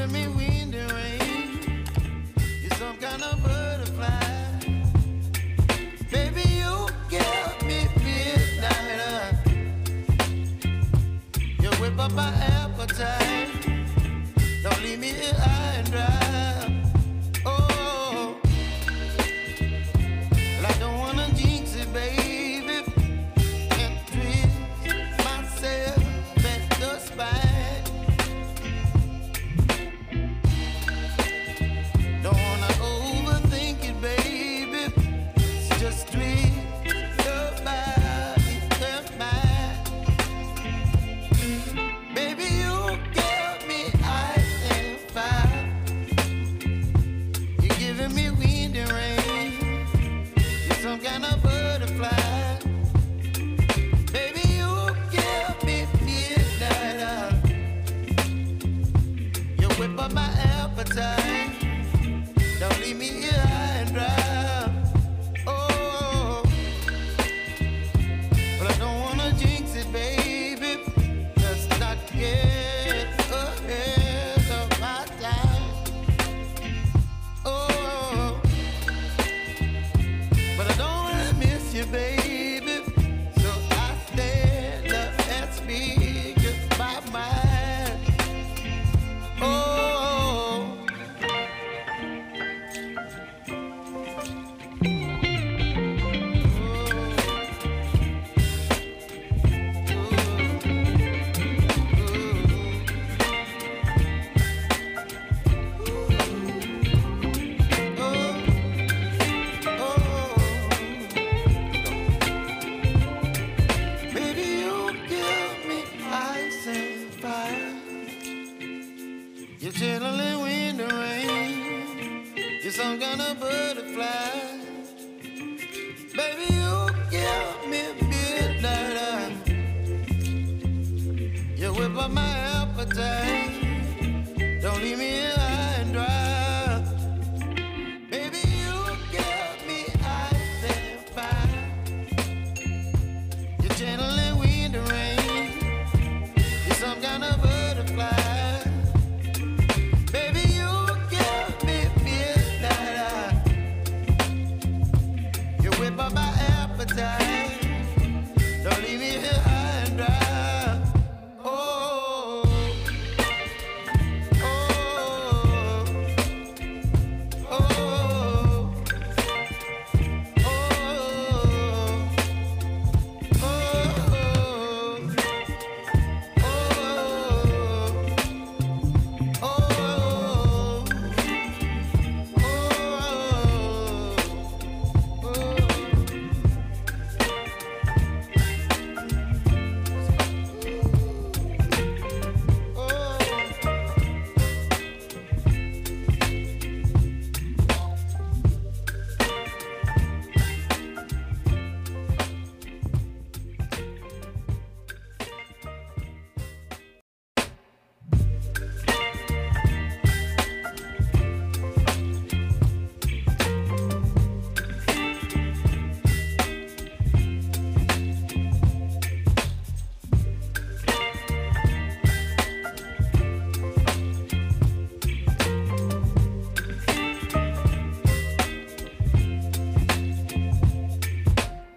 giving me wind and rain. You're some kind of butterfly. Baby, you give me midnight. You whip up my appetite. Don't leave me here high and dry. Oh, well, I don't wanna jinx it, baby, and twist myself at the spine. Don't wanna overthink it, baby. It's just twist your body and mine. Baby, you give me ice and fire. You're giving me wind and rain. You're some kind of butterfly. Baby, you give me midnight. You whip up my appetite. Don't leave me here high and dry. Oh, but I don't wanna jinx it, baby. Let's not get ahead of my time. Oh, but I don't wanna miss you, baby. So I stand up and speak my mind. Oh. Baby, you give me ice and fire. You're chilling wind and rain. You're some kind of butterfly. Baby, you give me midnight. You whip up my appetite. Don't leave me here high and dry. Baby, you give me ice and fire. You're channeling wind and rain. You're some kind of butterfly. Baby, you give me midnight. You whip up my appetite. Don't leave me here high and dry. Oh, oh, oh, oh,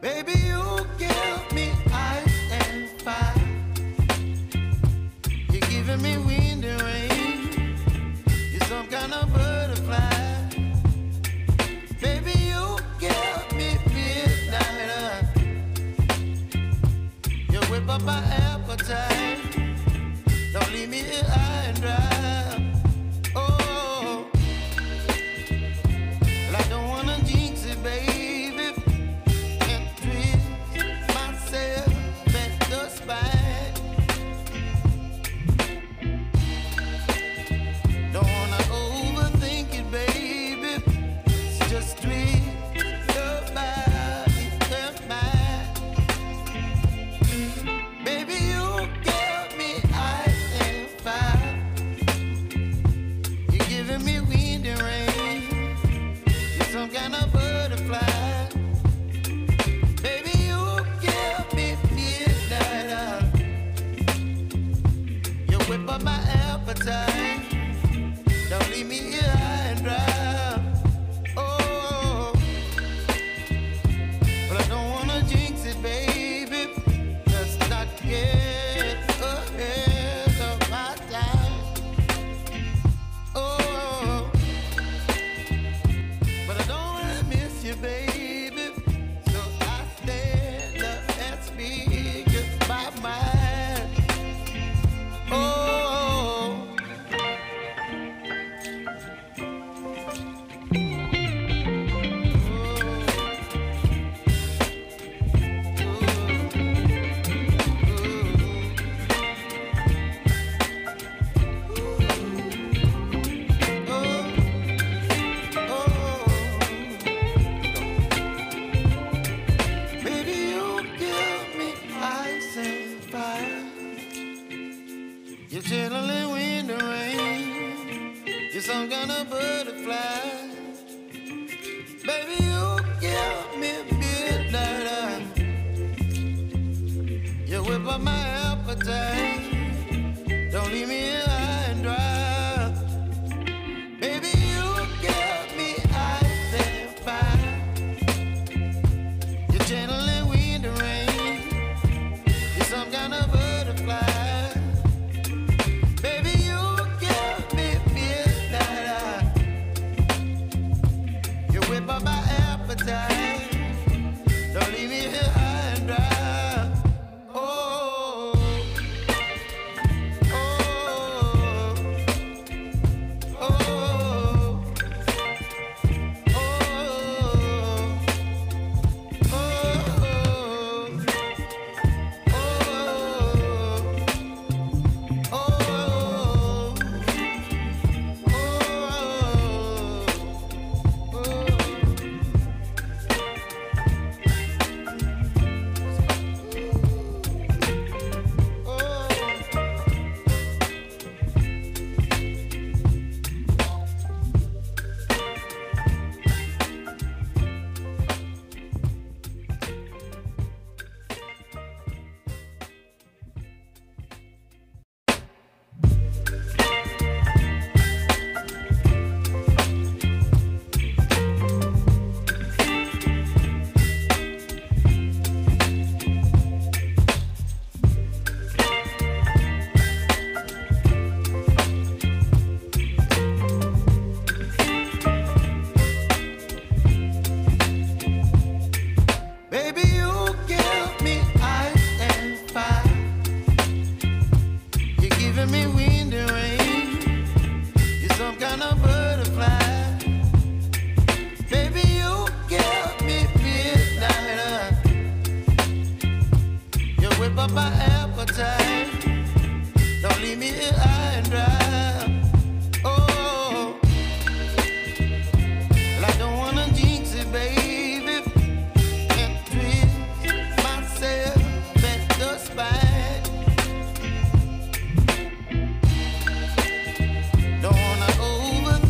baby, you give me ice and fire. You're giving me wind and rain. You're some kind of butterfly. Baby, you give me midnight. You whip up my appetite. Don't leave me here high and dry. Oh, well, I don't wanna jinx it, baby, and twist myself at the spine. Don't wanna overthink it, baby. It's just twist your body and mine. Baby, you give me ice and fire. leave me here high and dry. Oh, but I don't wanna jinx it, baby. Let's not get ahead of my time. Oh, but I don't wanna miss you, baby. So I stand up and speak my mind. Oh. You're channeling wind and rain. You're some kind of butterfly. Baby, you give me midnight. You whip up my appetite. Don't leave me here high and dry. Baby, you give me ice and fire. You're channeling wind and rain. You're some kind of butterfly. My appetite. Don't leave me here high and dry. Oh, oh, oh, oh, overthink.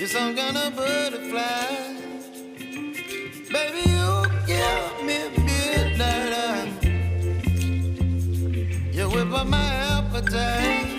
You're some kind of butterfly. Baby, you give me midnight. You whip up my appetite.